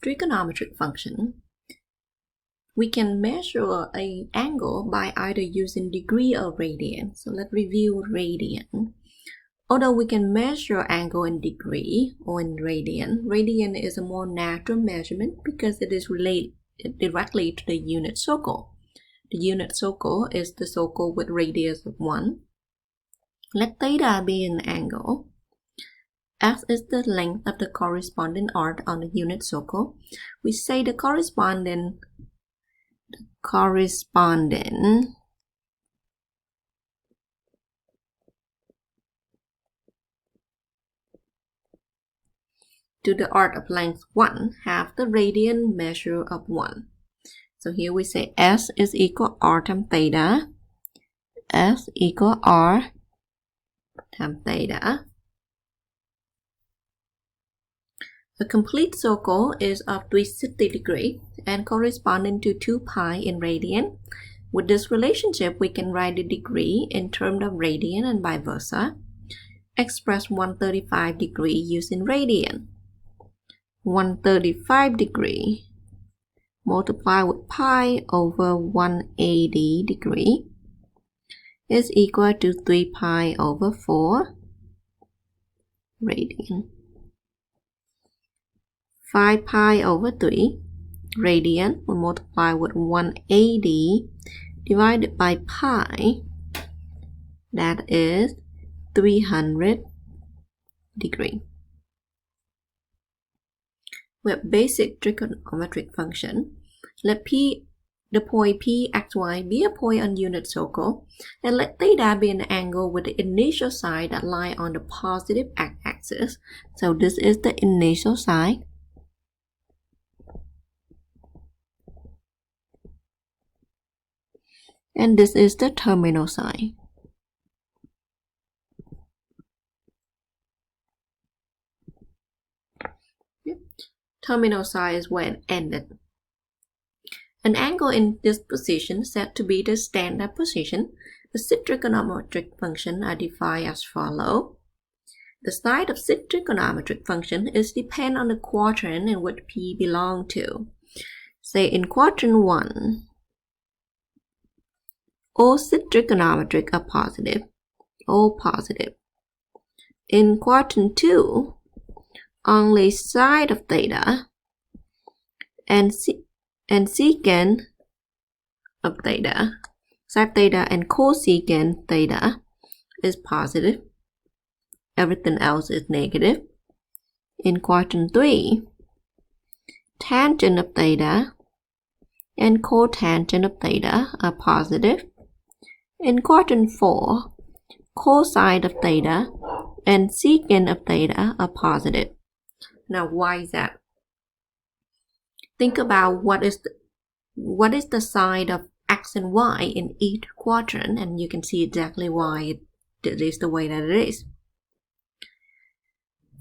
trigonometric function, we can measure an angle by either using degree or radian. So let's review radian. Although we can measure angle in degree or in radian, radian is a more natural measurement because it is related directly to the unit circle. The unit circle is the circle with radius of 1. Let theta be an angle. X is the length of the corresponding arc on the unit circle. We say the corresponding to the arc of length 1 have the radian measure of 1. So here we say S is equal R times theta. S equal R times theta. A complete circle is of 360 degrees and corresponding to 2 pi in radian. With this relationship, we can write the degree in terms of radian and vice versa. Express 135 degrees using radian. 135 degrees multiplied with pi over 180 degrees is equal to 3 pi over 4 radian. 5 pi over 3 radian will multiply with 180 divided by pi, that is 300 degrees. With basic trigonometric function, let P, the point P, X, Y be a point on unit circle, and let theta be an angle with the initial side that lie on the positive x-axis. So this is the initial side. And this is the terminal side. Terminal side is where it ended. An angle in this position said to be the standard position. The set trigonometric function are defined as follows. The side of set trigonometric function is depend on the quadrant in which P belong to. Say in quadrant 1, all set trigonometric are positive, all positive. In quadrant 2, only side of theta and secant of theta, side theta and cosecant theta is positive. Everything else is negative. In quadrant 3, tangent of theta and cotangent of theta are positive. In quadrant 4, cosine of theta and secant of theta are positive. Now, why is that? Think about what is the side of x and y in each quadrant, and you can see exactly why it is the way that it is.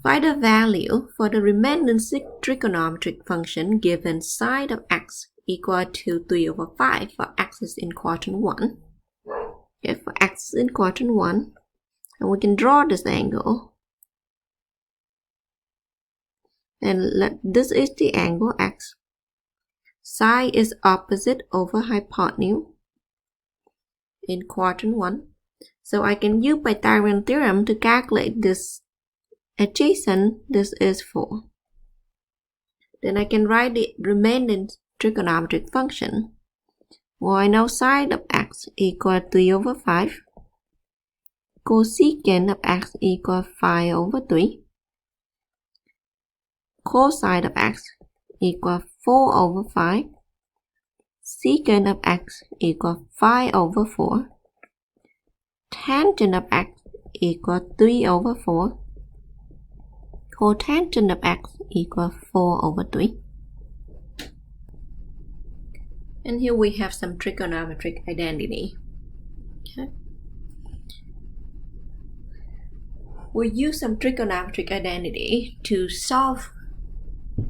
Find the value for the remaining trigonometric function given side of x equal to 3 over 5 for x is in quadrant 1. Okay, for x is in quadrant 1, and we can draw this angle. And this is the angle x. Side is opposite over hypotenuse in quadrant 1. So I can use Pythagorean theorem to calculate this adjacent. This is 4. Then I can write the remaining trigonometric function. Well, I know side of x equal 3 over 5. Cosecant of x equal 5 over 3. Cosine of x equal 4 over 5. Secant of x equal 5 over 4. Tangent of x equal 3 over 4. Cotangent of x equal 4 over 3. And here we have some trigonometric identity. Okay. We'll use some trigonometric identity to solve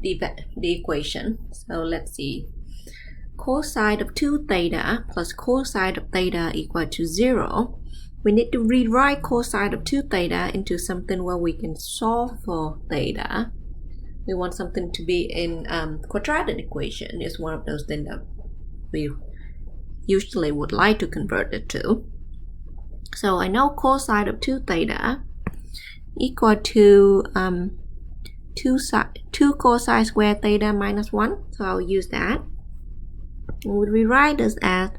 the equation. So let's see. Cosine of 2 theta plus cosine of theta equal to 0. We need to rewrite cosine of 2 theta into something where we can solve for theta. we want something to be in quadratic equation is one of those things that we usually would like to convert it to. So I know cosine of 2 theta equal to 2 cosine squared theta minus 1. So I'll use that. And we'll rewrite this as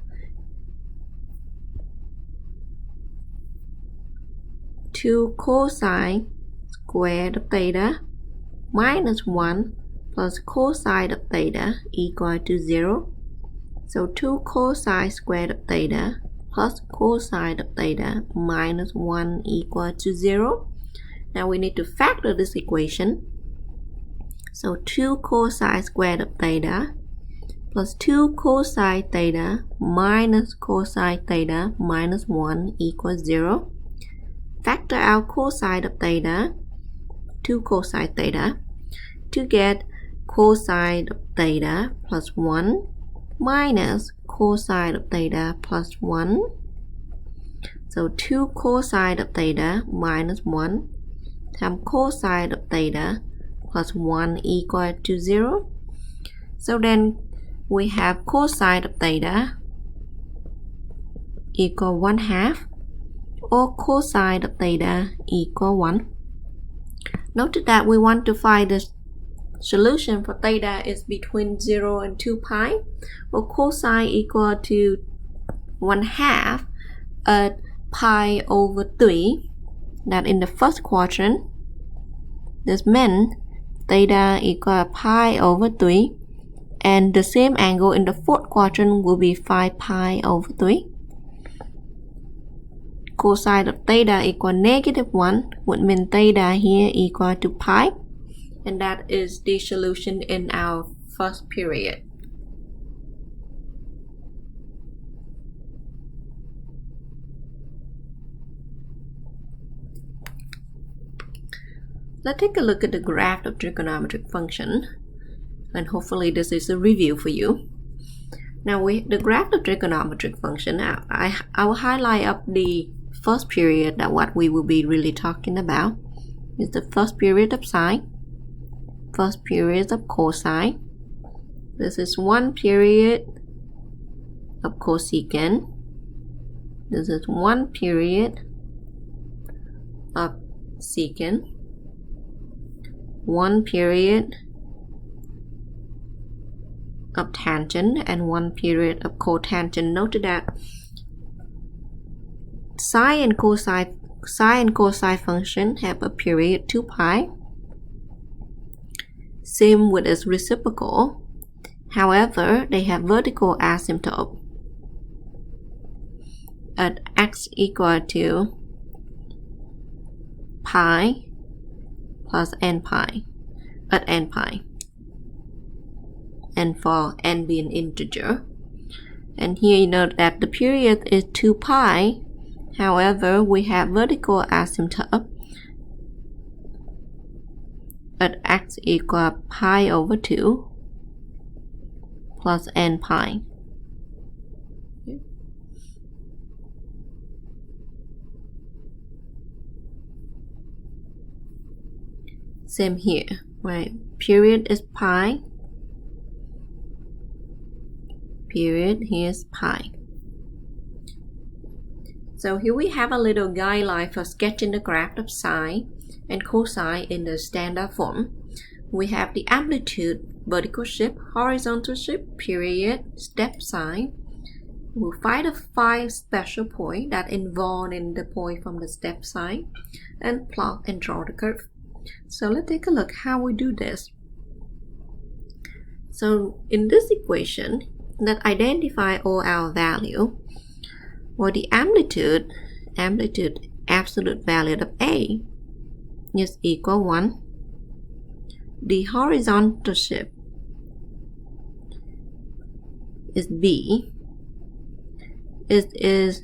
2 cosine squared of theta minus 1 plus cosine of theta equal to 0. So 2 cosine squared of theta plus cosine of theta minus 1 equal to 0. Now we need to factor this equation. So 2 cosine squared of theta plus 2 cosine theta minus cosine theta minus 1 equals 0. Factor out cosine of theta, 2 cosine theta, to get cosine of theta plus 1 minus cosine of theta plus 1. So 2 cosine of theta minus 1 times cosine of theta plus 1 equal to 0. So then we have cosine of theta equal 1/2 or cosine of theta equal 1. Note that we want to find the solution for theta is between 0 and 2 pi. Well, cosine equal to 1/2 at pi over 3. That in the first quadrant, this meant theta equal pi over 3. And the same angle in the fourth quadrant will be 5 pi over 3. Cosine of theta equal -1 would mean theta here equal to pi. And that is the solution in our first period. Let's take a look at the graph of trigonometric function. And hopefully this is a review for you. Now the graph of trigonometric function, I will highlight up the first period that what we will be really talking about is the first period of sine, first period of cosine. This is one period of cosecant. This is one period of secant, one period of tangent, and one period of cotangent. Note that sine and cosine function have a period 2 pi. Same with its reciprocal. However, they have vertical asymptote at x equal to pi plus n pi at n pi, and for n being integer. And here you note that the period is 2 pi. However, we have vertical asymptote at x equal pi over 2 plus n pi. Same here, right? Period is pi. Period, here's pi. So here we have a little guideline for sketching the graph of sine and cosine in the standard form. We have the amplitude, vertical shift, horizontal shift, period, step sign. We'll find the 5 special points that involved in the point from the step sign and plot and draw the curve. So let's take a look how we do this. So in this equation that identify all our value, well, the amplitude absolute value of A is equal 1. The horizontal shift is B. It is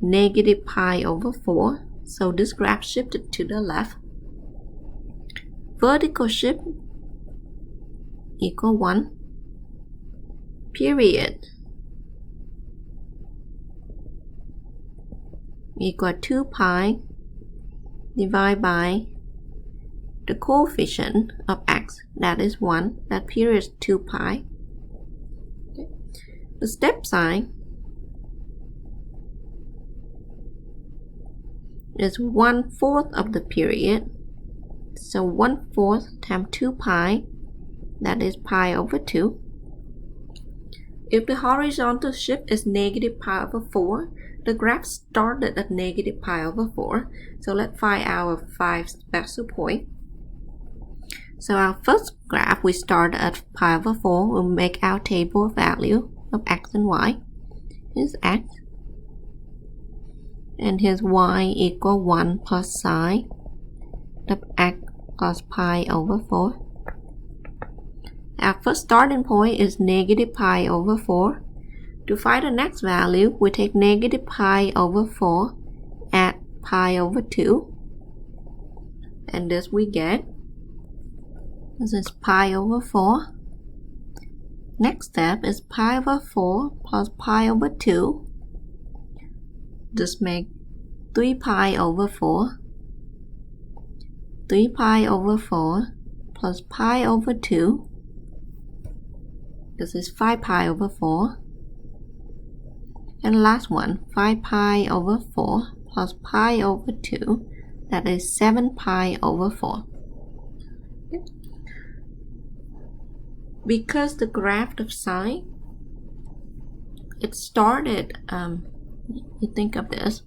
negative pi over 4. So this graph shifted to the left. Vertical shift equal 1. Period equal 2 pi divided by the coefficient of x, that is 1, that period is 2 pi. Okay. The step sign is 1/4 of the period. So 1/4 times 2 pi, that is pi over 2. If the horizontal shift is negative pi over 4, the graph started at negative pi over 4. So let's find our 5 special points. So our first graph, we start at pi over 4. We'll make our table of value of x and y. Here's x. And here's y equal 1 plus sine of x plus pi over 4. Our first starting point is negative pi over 4. To find the next value, we take negative pi over 4, add pi over 2. And this we get. This is pi over 4. Next step is pi over 4 plus pi over 2. Just make 3 pi over 4. 3 pi over 4 plus pi over 2. This is 5 pi over 4. And last one, 5 pi over 4 plus pi over 2. That is 7 pi over 4. Okay. Because the graph of sine, it started, you think of this,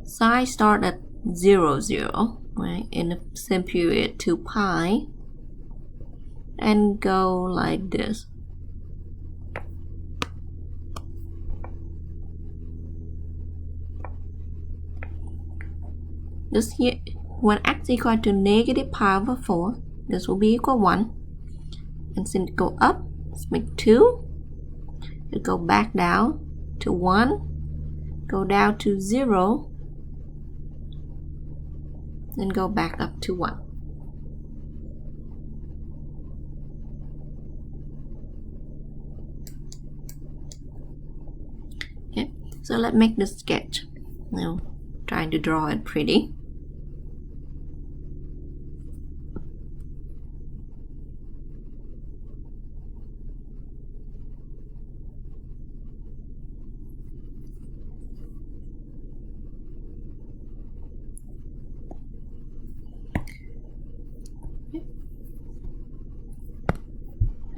sine started at 0, 0, right, in the same period 2 pi, and go like this. This here, when x equal to negative pi over 4, this will be equal 1. And since it go up, let's make 2. It go back down to 1, go down to 0, and go back up to 1. Okay, so let's make this sketch. Now, trying to draw it pretty.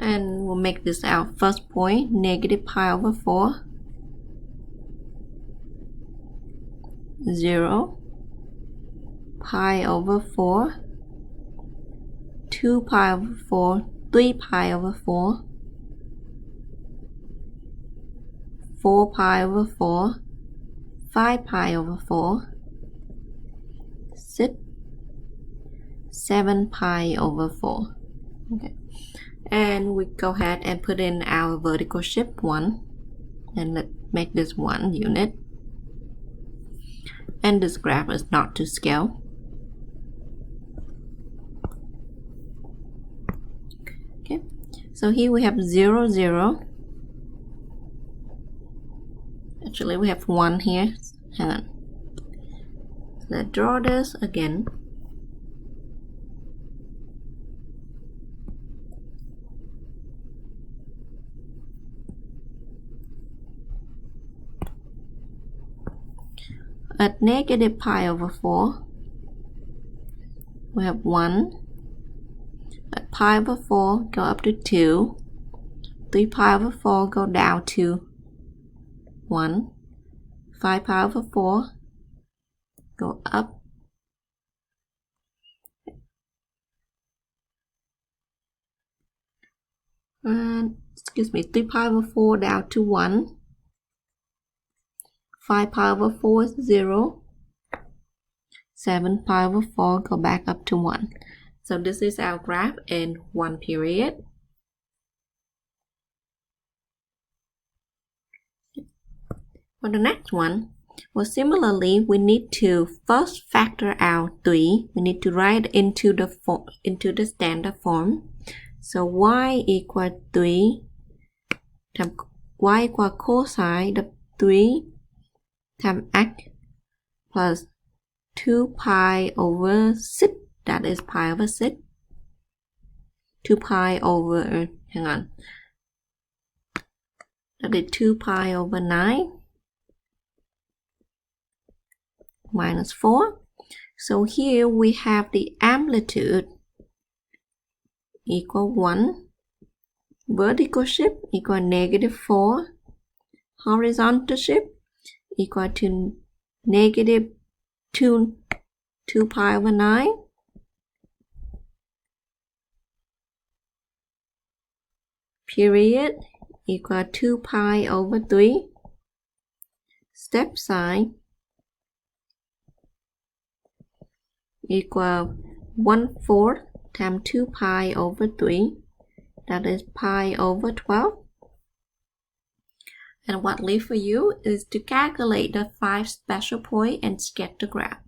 And we'll make this our first point, negative pi over 4, 0, pi over 4, 2 pi over 4, 3 pi over 4, 4 pi over 4, 5 pi over 4, 6, 7 pi over 4. Okay. And we go ahead and put in our vertical shift 1, and let's make this 1 unit. And this graph is not to scale. Okay, so here we have 0, 0. Actually, we have 1 here. Hang on. Let's draw this again. At negative pi over 4, we have 1. At pi over 4, go up to 2. 3 pi over 4, go down to 1. 5 pi over 4, go up. And, 3 pi over 4 down to 1. 5 pi over 4 is 0. 7 pi over 4 go back up to 1. So this is our graph in one period. For the next one, well, similarly, we need to first factor out 3. We need to write into the standard form. So y equal 3 times y equal cosine of 3 times x plus 2 pi over 6 that is pi over 6. 2 pi over, hang on, that is 2 pi over 9 minus 4. So here we have the amplitude equal 1, vertical shift equal negative 4, horizontal shift equal to negative 2 pi over 9. Period equal 2 pi over 3. Step sign equal 1/4 times 2 pi over 3. That is pi over 12. And what leaves for you is to calculate the 5 special points and sketch the graph.